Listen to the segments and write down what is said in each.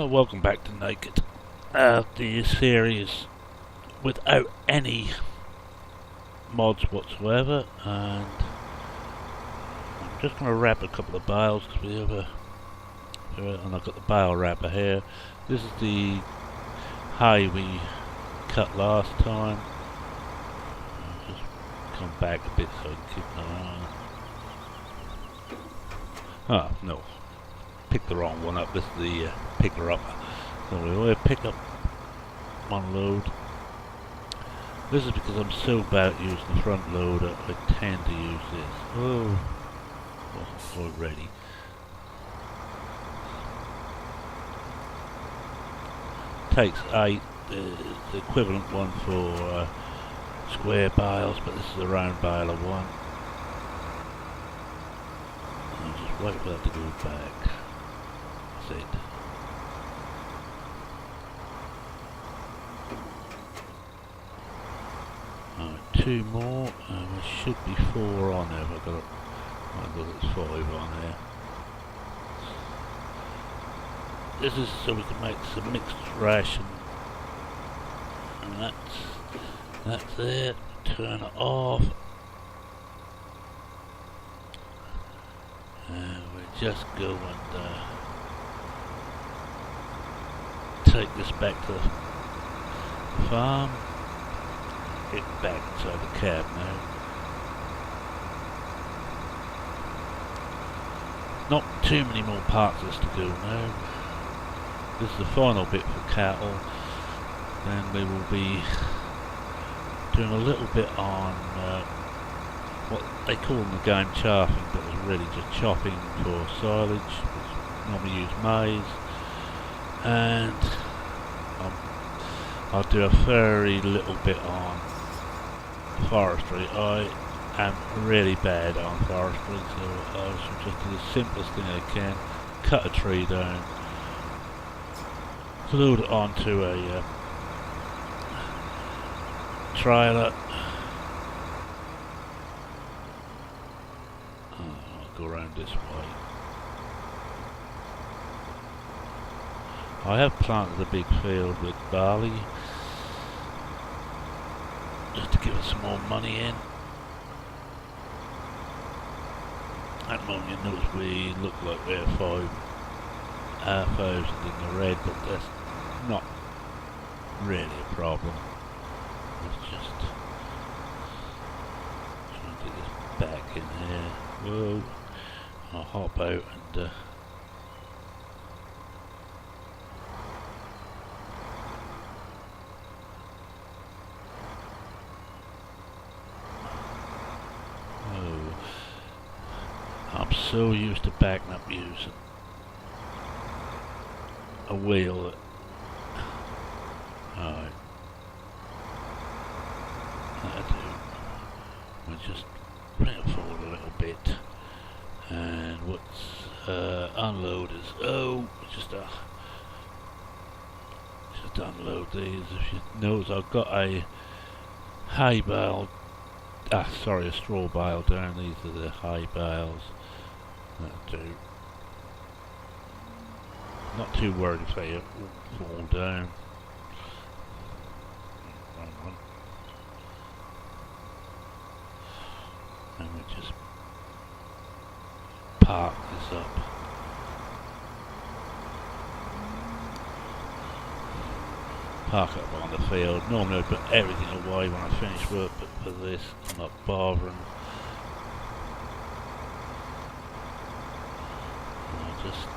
Welcome back to Naked. The series without any mods whatsoever, and I'm just going to wrap a couple of bales because we have and I've got the bale wrapper here. This is the hay we cut last time. I'll just come back a bit so I can keep an eye on it. No. Picked the wrong one up. This is the picker upper. So we will pick up one load. This is because I'm so bad at using the front loader. I tend to use this. Oh, already. Takes 8. The equivalent one for square bales, but this is a round bale of one. I'll just wait for that to go back. That's it. Alright, 2 more, and there should be 4 on there. I've got it's 5 on there. This is so we can make some mixed ration. And that's it. Turn it off. And we just go and take this back to the farm. Get back inside the cab now. Not too many more parts to go now. This is the final bit for cattle. Then we will be doing a little bit on what they call in the game chaffing, but it's really just chopping for silage. We normally use maize, and I'll do a very little bit on forestry. I am really bad on forestry, so I should just do the simplest thing I can: cut a tree down, load it onto a trailer. I'll go around this way. I have planted a big field with barley just to give us some more money in. At the moment you notice we look like we're 5,000 in the red, but that's not really a problem. Let's just try and get this back in here. Whoa! I'll hop out and I'm so used to backing up using a wheel that alright. That'll do. We'll just bring it forward a little bit. And what's unload is just unload these. If you notice, I've got a hay bale, a straw bale down. These are the hay bales. That'll do. Not too worried if they fall down. And we just park this up. Park up on the field. Normally I put everything away when I finish work, but for this I'm not bothering. I'll just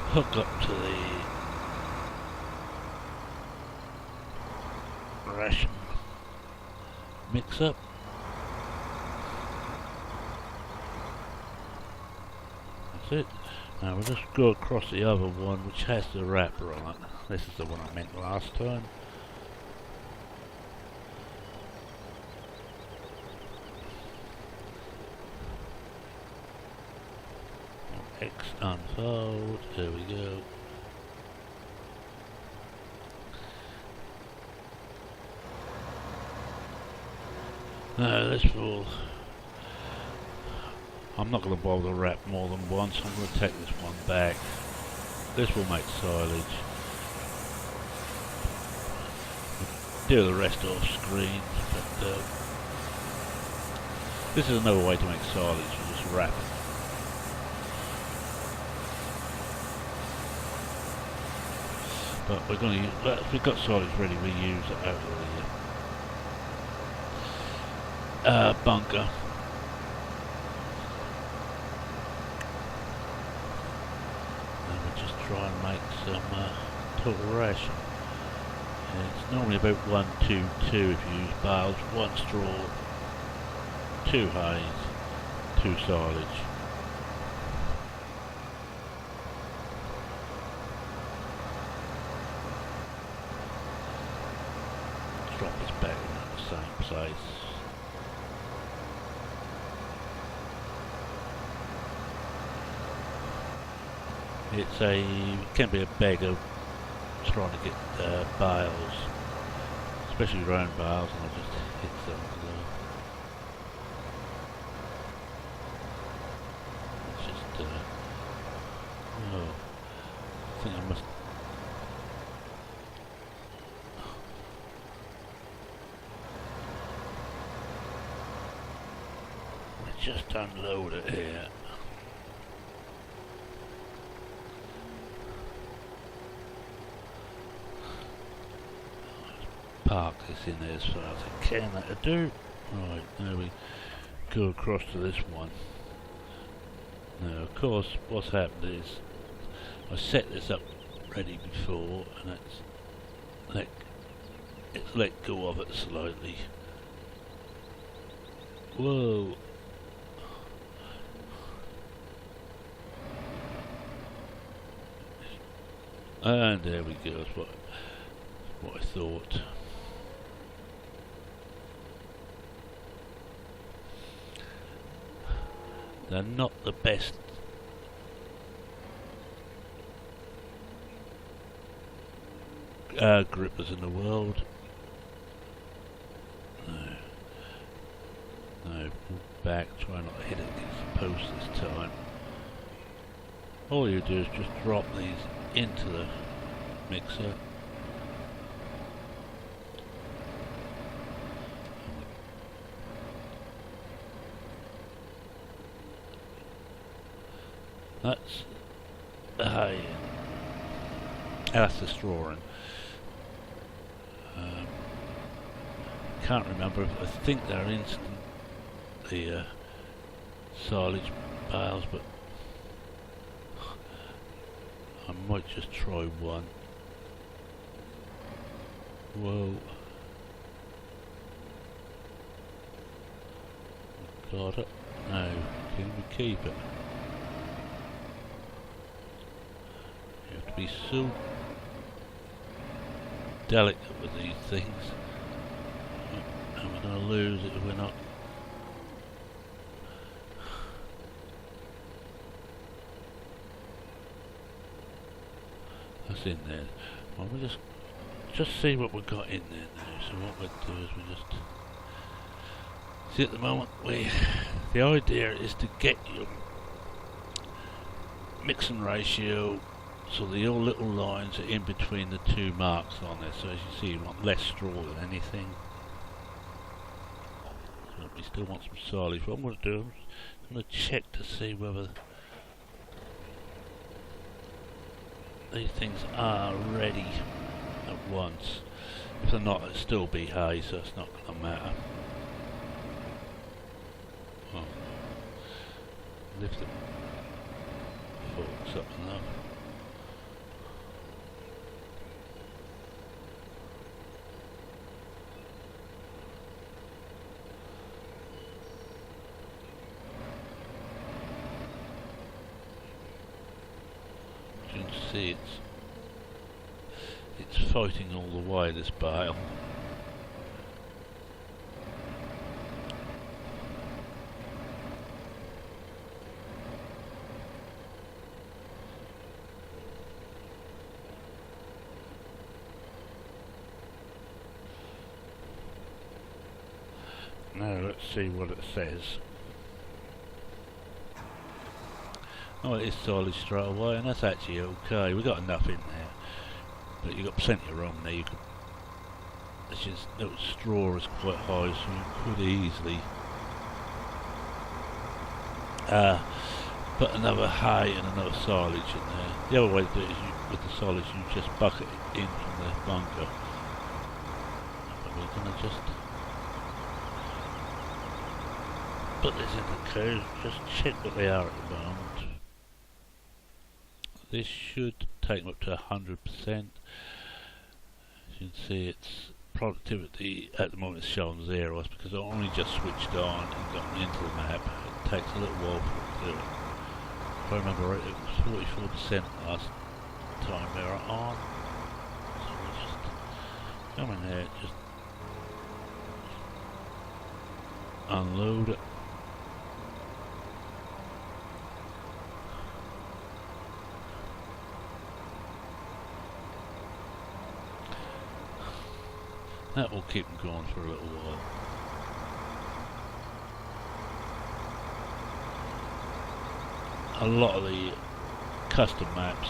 hook up to the ration mix up. That's it. Now we'll just go across the other one which has the wrapper on it. This is the one I meant last time. X unfold, there we go. Now this will I'm not going to bother to wrap more than once. I'm going to take this one back This will make silage. Do the rest off screen, but this is another way to make silage. You just wrap it. But we're going to use, if we've got silage ready, we use it out of the bunker. And we just try and make some total ration. It's normally about 1, 2, 2 if you use bales, 1 straw, 2 hays, 2 silage. Drop this back in the same place. It can be a beggar trying to get bales, especially round bales, and I'll just hit them. It's just, oh, I think I must. Let's just unload it here. Park this in there as far as I can, that'll do. Right, now we go across to this one. Now of course what's happened is I set this up ready before and it's let go of it slightly. Whoa. And there we go, that's what I thought. They're not the best grippers in the world. No, pull back, try not to hit it against the post this time. All you do is just drop these into the mixer. That's the hay. That's the straw in. Can't remember. I think they're instant, the silage bales, but I might just try one. Whoa. Got it. Now, can we keep it? You have to be so delicate with these things. And we're going to lose it if we're not. That's in there. Well, we'll just see what we've got in there now. So what we'll do is we just see at the moment the idea is to get your mixing ratio so the all little lines are in between the two marks on there. So as you see, you want less straw than anything. So we still want some silage. What I'm going to do, I'm going to check to see whether these things are ready at once. If they're not, it'll still be hay, so it's not going to matter. Well, lift the forks up enough. You can see it's fighting all the way, this bale. Now let's see what it says. Oh, it is solid straight away, and that's actually okay. We got enough in there, but you got plenty of room there. You could. It's just the straw is quite high, so you could easily put another hay and another silage in there. The other way to do it is with the silage, you just bucket it in from the bunker. But we're gonna just put this in the code. Just check what they are at the moment. This should take them up to 100%. As you can see, its productivity at the moment is showing 0. That's because I only just switched on and gotten into the map. It takes a little while for it to do it. If I remember right, it was 44% last time they were on. So we'll just come in there, just unload it. That will keep them going for a little while. A lot of the custom maps,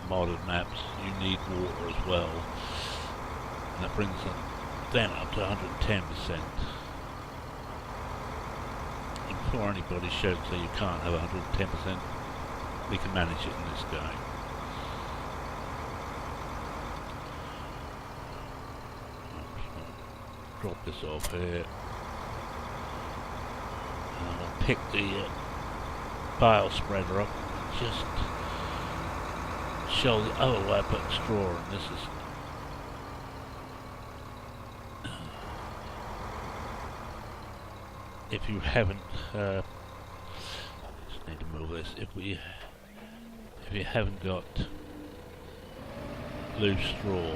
modern maps, you need water as well, and that brings them then up to 110%. And before anybody shouts that you can't have 110%, we can manage it in this game. Drop this off here, and I'm going to pick the bale spreader up and just show the other way I put straw, and this is if you haven't just need to move this, if you haven't got loose straw,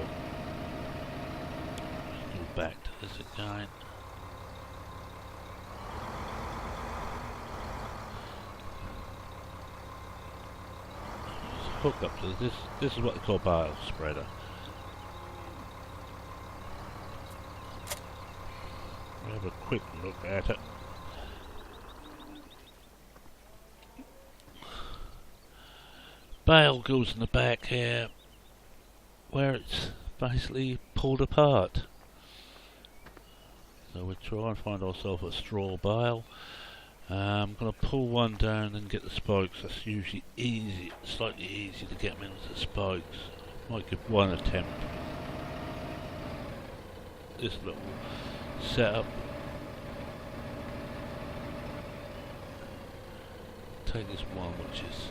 just go back to this again. Hook up to this. This is what they call bale spreader. We'll have a quick look at it. Bale goes in the back here, where it's basically pulled apart. So we'll try and find ourselves a straw bale. I'm going to pull one down and get the spokes. That's usually easy, slightly easy to get them into the spokes. Might give one attempt. This little setup. Take this one, which is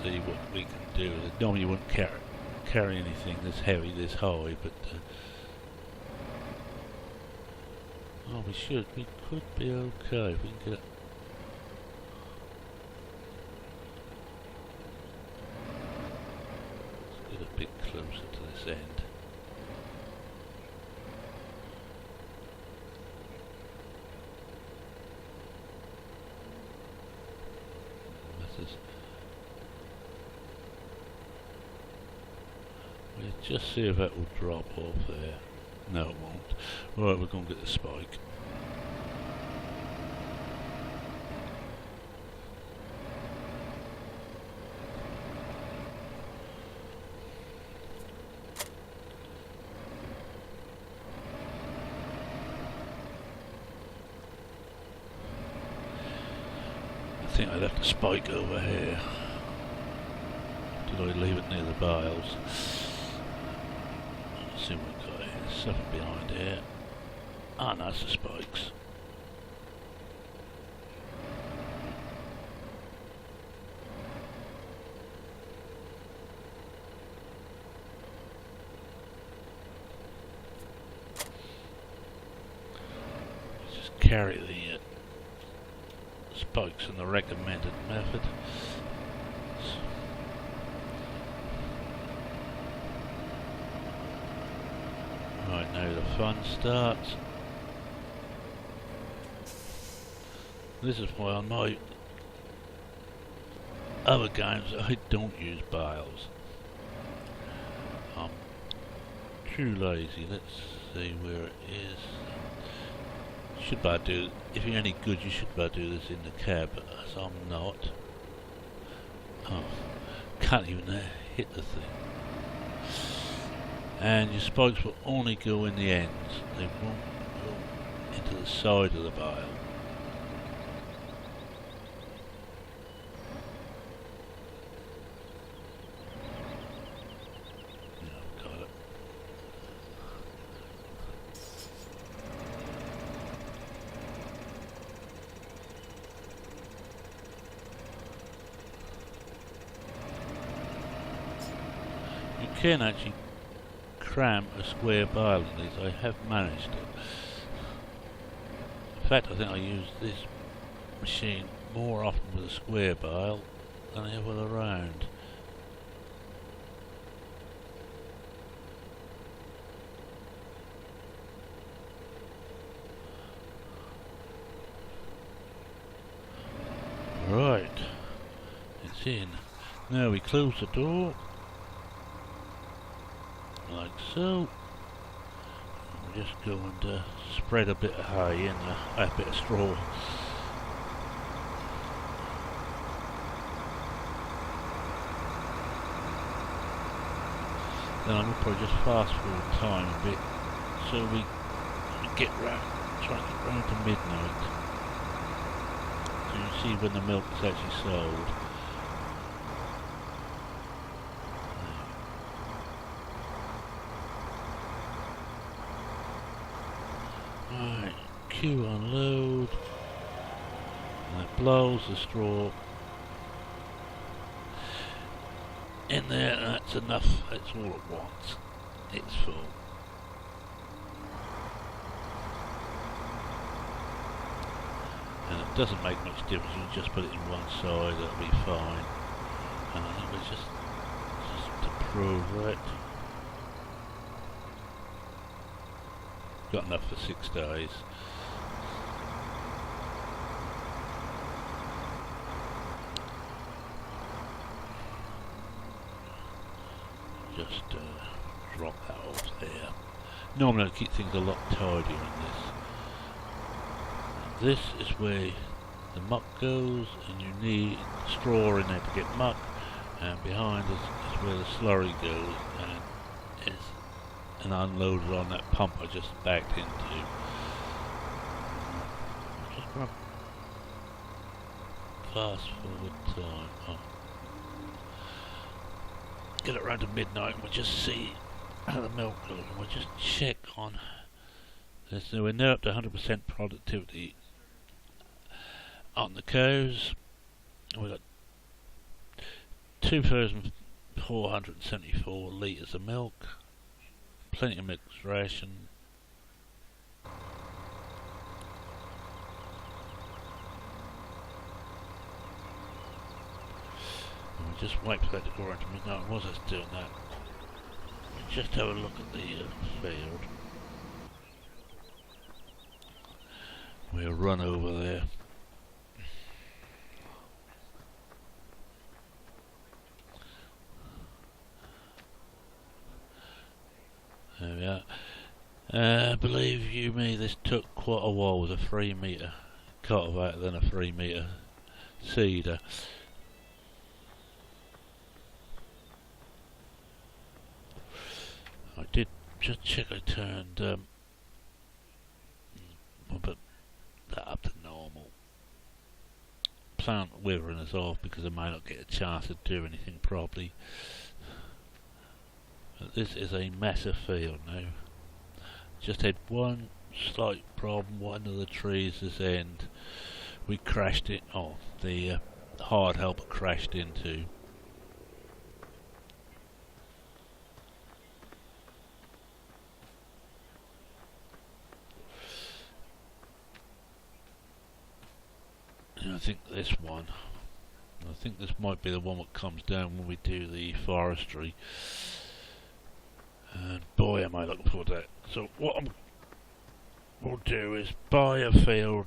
see what we can do. Normally you wouldn't carry anything this heavy, this high, but oh, we could be okay if we can get it. Let's get a bit closer to this end. Just see if that will drop off there. No, it won't. Right, we're going to get the spike. I think I left the spike over here. Did I leave it near the bales? See what we've got here. There's something behind here. Ah, no, that's the spikes. Just carry the spikes in the recommended method. Right, now the fun starts. This is why on my other games I don't use bales. I'm too lazy. Let's see where it is. Should I do? If you're any good, you should do this in the cab, as I'm not. Oh, can't even hit the thing. And your spikes will only go in the ends. They won't go into the side of the bale. Yeah, got it. You can actually cram a square bale in these. I have managed it. In fact, I think I use this machine more often with a square bale than I have with a round. Right, it's in. Now we close the door. Like so. We're just going to spread a bit of hay in a bit of straw. Then I'm going to probably just fast forward time a bit so we get round, try and get round to midnight. So you see when the milk is actually sold. Right, Q unload, and it blows the straw in there, and that's enough, that's all it wants, it's full. And it doesn't make much difference, you just put it in one side, that'll be fine. And I think it's just to prove it. Got enough for 6 days. Just drop that off there. Normally I keep things a lot tidier in this. This is where the muck goes, and you need straw in there to get muck, and behind us is where the slurry goes, and it's and unloaded on that pump I just backed into. Just gonna fast forward time. Oh. Get it around to midnight and we'll just see how the milk goes, and we'll just check on this. So we're now up to 100% productivity on the cows. We've got 2,474 litres of milk. Plenty of mixed ration. And we just wait for that to go around to midnight. Was it doing that? Just have a look at the field. We'll run over there. There we are. Believe you me, this took quite a while with a 3 metre cultivator, then a 3 metre seeder. I did just check I turned but that up to normal. Plant withering is off because I may not get a chance to do anything properly. This is a massive field now. Just had one slight problem. One of the trees this end we crashed it. Oh, the hard helper crashed into. And I think this one. I think this might be the one that comes down when we do the forestry. And boy, am I looking forward to that. So what we'll do is buy a field.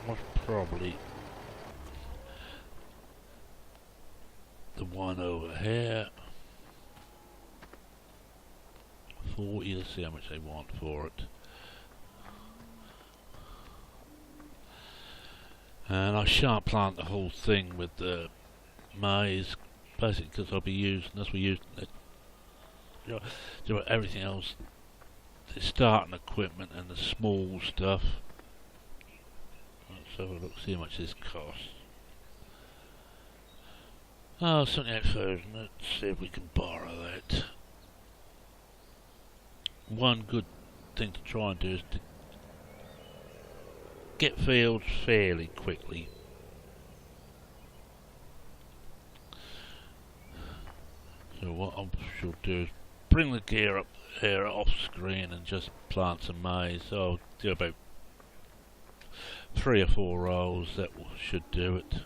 Most probably the one over here. 40, let's see how much they want for it. And I shan't plant the whole thing with the maize, basically because I'll be using, as we use it, everything else, the starting equipment and the small stuff. Let's have a look, see how much this costs. Oh, 78,000, let's see if we can borrow that. One good thing to try and do is to get fields fairly quickly. So what I shall do is bring the gear up here off screen and just plant some maize. So I'll do about 3 or 4 rows, that should do it.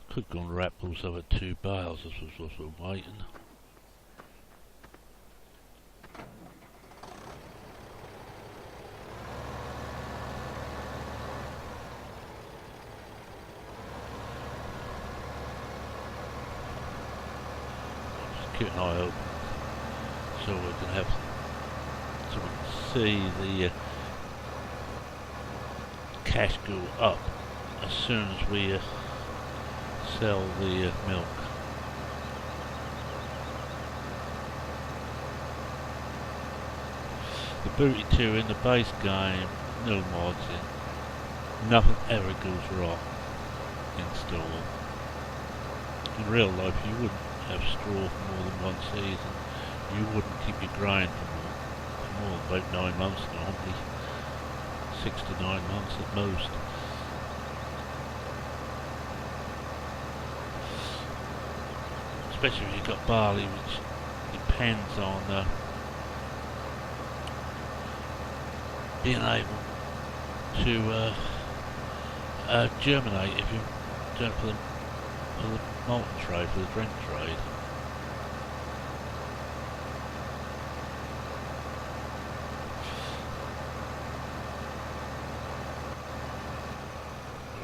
Could go and wrap those other 2 bales as was also waiting. Just keep an eye open so we can have, so we can see the cash go up as soon as we sell the milk. The Pt10 in the base game, no mods in, nothing ever goes wrong install. In real life you wouldn't have straw for more than 1 season, you wouldn't keep your grain for more than about 9 months normally, 6 to 9 months at most. Especially if you've got barley, which depends on being able to germinate if you're doing it for the malt trade, for the drink trade.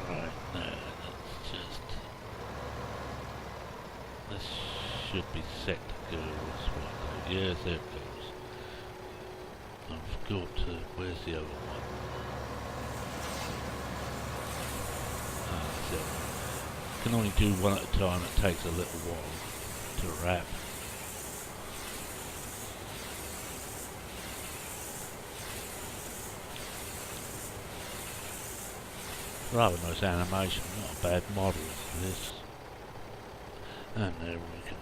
Right, now let's just, this should be set to go this way. Yes, there it goes. I forgot to, where's the other one? Ah, that's it. Can only do one at a time, it takes a little while to wrap. Rather nice animation, not a bad model for this. And there we can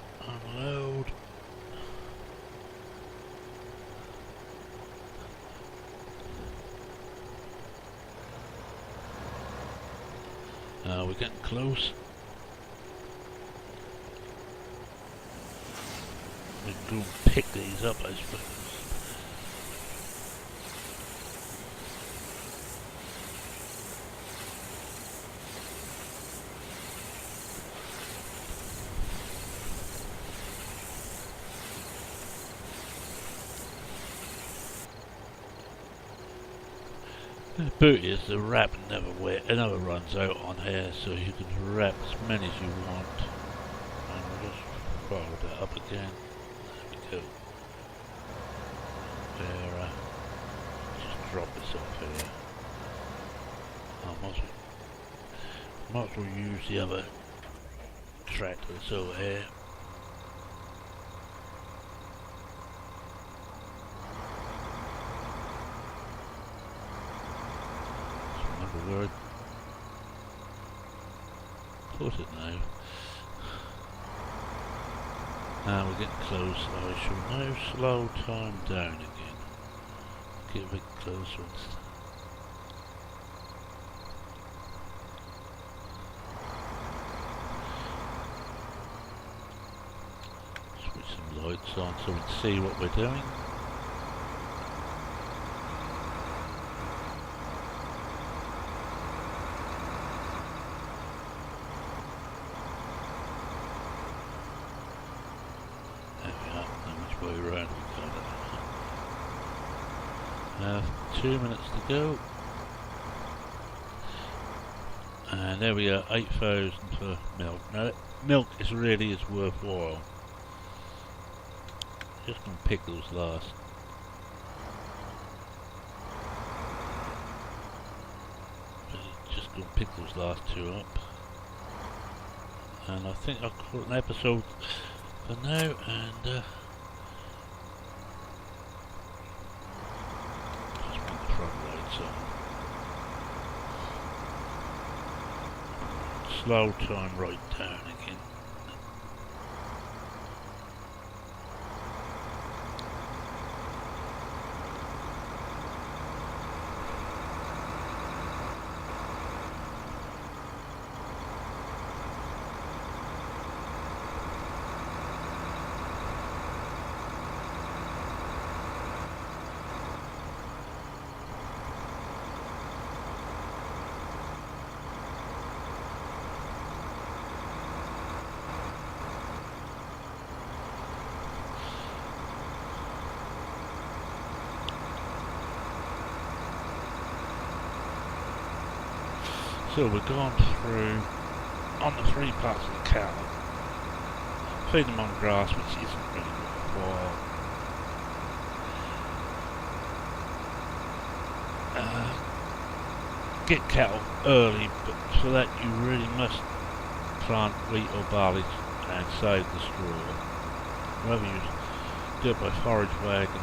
unload. We're getting close. We can go and pick these up, I suppose. The beauty is the wrap never runs out on here, so you can wrap as many as you want. And we'll just fold it up again. There we go. There, just drop this off here. I might as well use the other tractor that's over here. Word. Close it now. Now we're getting close. I shall now slow time down again. Get a bit closer. Switch some lights on so we can see what we're doing. 2 minutes to go. And there we are, 8,000 for milk. Now, milk is really worthwhile. Just gonna pick those last. Just gonna pick those last two up. And I think I'll call it an episode for now, and just bring the front lights on. Slow time right down again. So we've gone through on the 3 parts of the cow. Feed them on grass, which isn't really worthwhile. Get cattle early, but for that you really must plant wheat or barley and save the straw. Whether you do it by forage wagon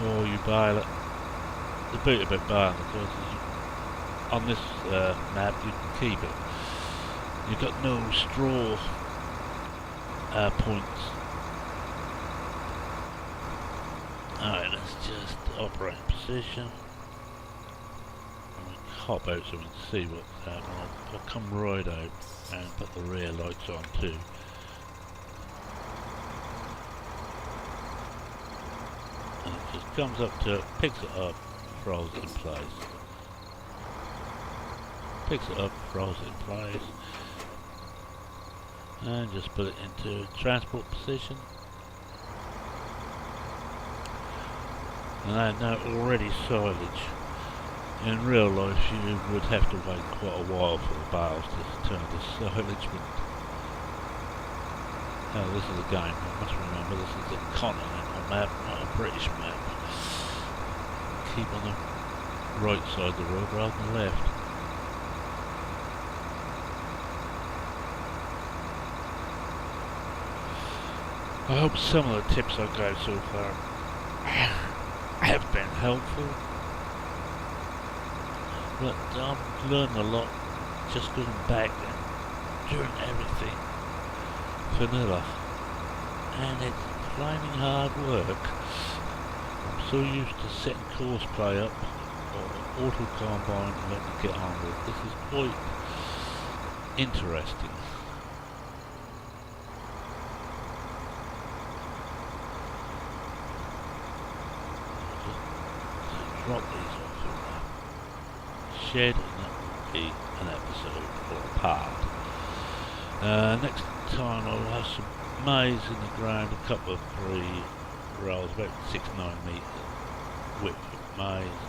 or you bale it, the beauty about baling it is on this map you can keep it. You've got no straw points. Alright, let's just operate in position. Hop out so we can see what's happening. I'll come right out and put the rear lights on too. And it just comes up to it, picks it up, throws it in place. Picks it up, throws it in place. And just put it into transport position. And I know already silage. In real life you would have to wait quite a while for the bales to turn to silage, but this is a game. I must remember this is a continental map, not a British map. Keep on the right side of the road rather than the left. I hope some of the tips I gave so far have been helpful. But I've learned a lot just going back and doing everything vanilla, and it's flaming hard work. I'm so used to setting course play up or auto combine and letting it get on with. This is quite interesting. Just drop these off shed, and that will be an episode or a part. Next time I'll have some maize in the ground, a couple of 3 rows, about 6-9 metre width of maize,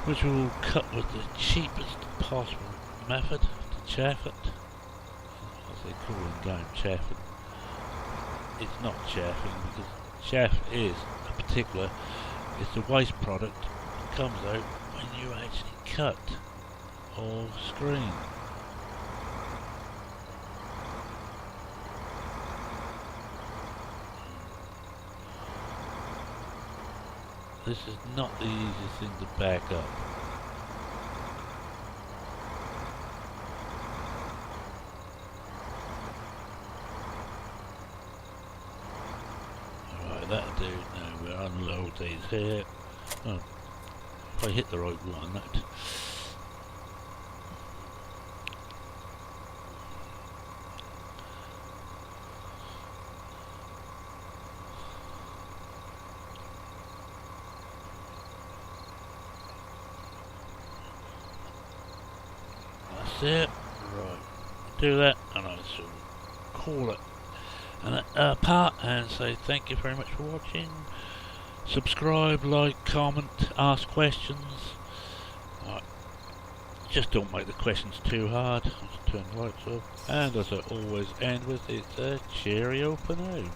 which we will cut with the cheapest possible method to chaff it. As they call in game chaffing. It's not chaffing because chaff is a particular, it's the waste product that comes out when you actually cut or screen. This is not the easiest thing to back up. Alright, that'll do. Now we'll unload these here. Oh, if I hit the right one, that. That's it. Right. Do that, and I shall call it an part and say thank you very much for watching. Subscribe, like, comment, ask questions. Just don't make the questions too hard. I'll just turn the lights off. And as I always end with, it's a cheerio for now.